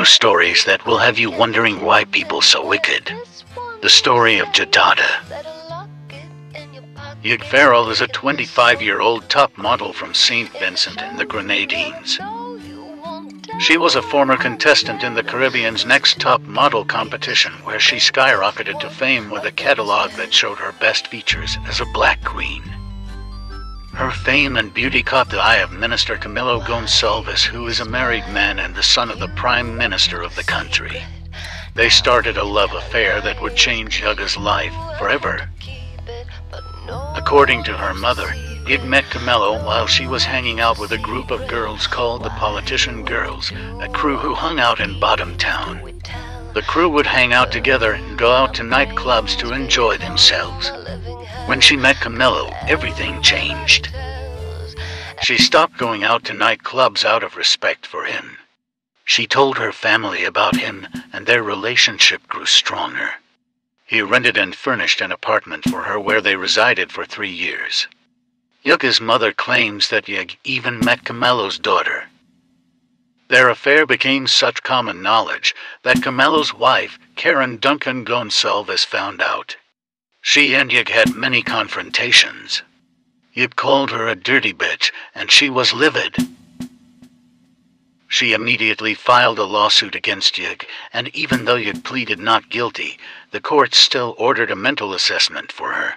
True stories that will have you wondering why people so wicked. The story of JahDatta. Yig Farrell is a 25-year-old top model from St. Vincent in the Grenadines. She was a former contestant in the Caribbean's Next Top Model competition, where she skyrocketed to fame with a catalog that showed her best features as a black queen. Her fame and beauty caught the eye of Minister Camilo Gonçalves, who is a married man and the son of the Prime Minister of the country. They started a love affair that would change Yig's life forever. According to her mother, Yig met Camilo while she was hanging out with a group of girls called the Politician Girls, a crew who hung out in Bottom Town. The crew would hang out together and go out to nightclubs to enjoy themselves. When she met Camilo, everything changed. She stopped going out to nightclubs out of respect for him. She told her family about him, and their relationship grew stronger. He rented and furnished an apartment for her where they resided for 3 years. Yig's mother claims that Yig even met Camilo's daughter. Their affair became such common knowledge that Camilo's wife, Karen Duncan Gonçalves, found out. She and Yig had many confrontations. Yig called her a dirty bitch, and she was livid. She immediately filed a lawsuit against Yig, and even though Yig pleaded not guilty, the court still ordered a mental assessment for her.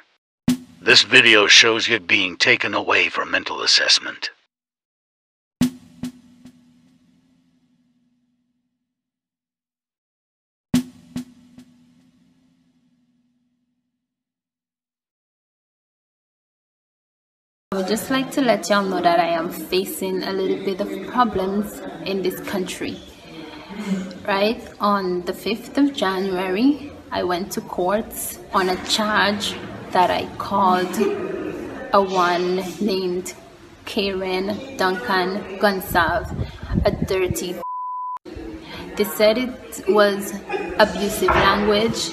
This video shows Yig being taken away for mental assessment. I would just like to let y'all know that I am facing a little bit of problems in this country. Right? On the 5th of January, I went to courts on a charge that I called a one named Karen Duncan Gonçalves a dirty. They said it was abusive language.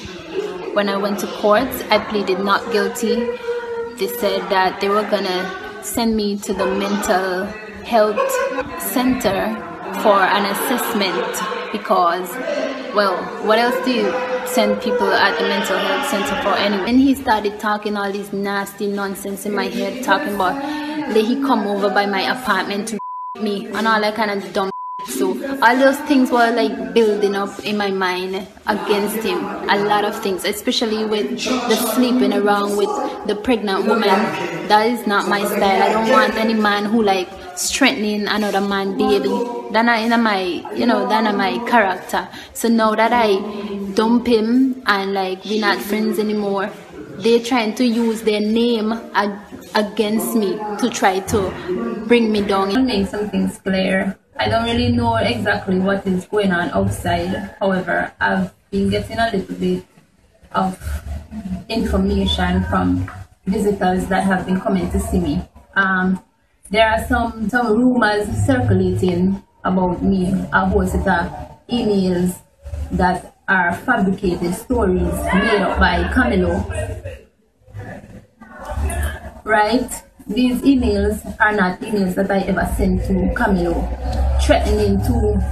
When I went to courts, I pleaded not guilty. They said that they were gonna send me to the mental health center for an assessment because, well, what else do you send people at the mental health center for anyway? And he started talking all this nasty nonsense in my head, talking about that he come over by my apartment to me and all that kind of dumb. So all those things were like building up in my mind against him. A lot of things, especially with the sleeping around with the pregnant woman. That is not my style. I don't want any man who like strengthening another man baby. That's not my character. So now that I dump him and like we're not friends anymore, they're trying to use their name against me to try to bring me down. I'll make some things clear. I don't really know exactly what is going on outside. However, I've been getting a little bit of information from visitors that have been coming to see me. There are some rumors circulating about me, a whole set of emails that are fabricated stories made up by Camilo. Right? These emails are not emails that I ever sent to Camilo, threatening to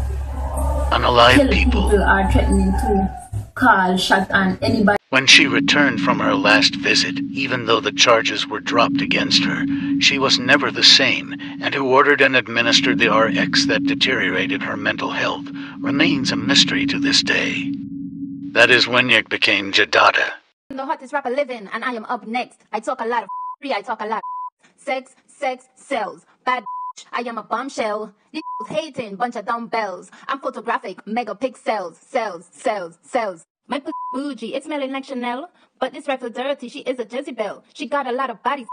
unalive people or threatening to call, shot on anybody. When she returned from her last visit, even though the charges were dropped against her, she was never the same, and who ordered and administered the RX that deteriorated her mental health remains a mystery to this day. That is when Yig became JahDatta. I'm the hottest rapper living, and I am up next. I talk a lot of I talk a lot. Sex, sells. Bad I am a bombshell. These hating, bunch of dumbbells. I'm photographic, megapixels. Sells. My bougie, it's smelling like Chanel. But this rifle dirty, she is a Jezebel. She got a lot of bodies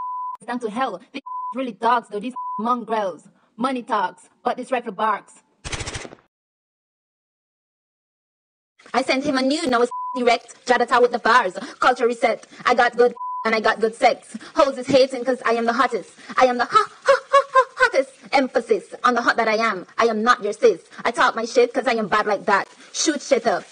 down to hell. These really dogs though, these mongrels. Money talks, but this rifle barks. I sent him a nude, now it's direct. JahDatta with the bars. Culture reset. I got good and I got good sex. Hoes is hating cause I am the hottest. I am the hottest. Emphasis on the hot that I am. I am not your sis. I talk my shit cause I am bad like that. Shoot shit up.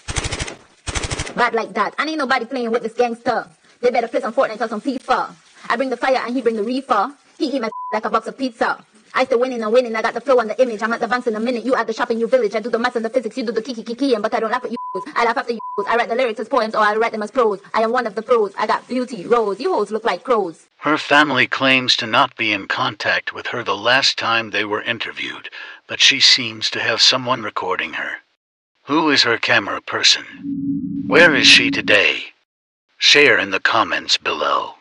Bad like that. I ain't nobody playing with this gangster. They better play some Fortnite or some FIFA. I bring the fire and he bring the reefer. He eat my like a box of pizza. I still winning and winning. I got the flow and the image. I'm at the banks in a minute. You at the shop in your village. I do the maths and the physics. You do the kiki, but I don't laugh at you. I laugh after you. I write the lyrics as poems or I write them as prose. I am one of the pros. I got beauty, rose. You hoes look like crows. Her family claims to not be in contact with her the last time they were interviewed, but she seems to have someone recording her. Who is her camera person? Where is she today? Share in the comments below.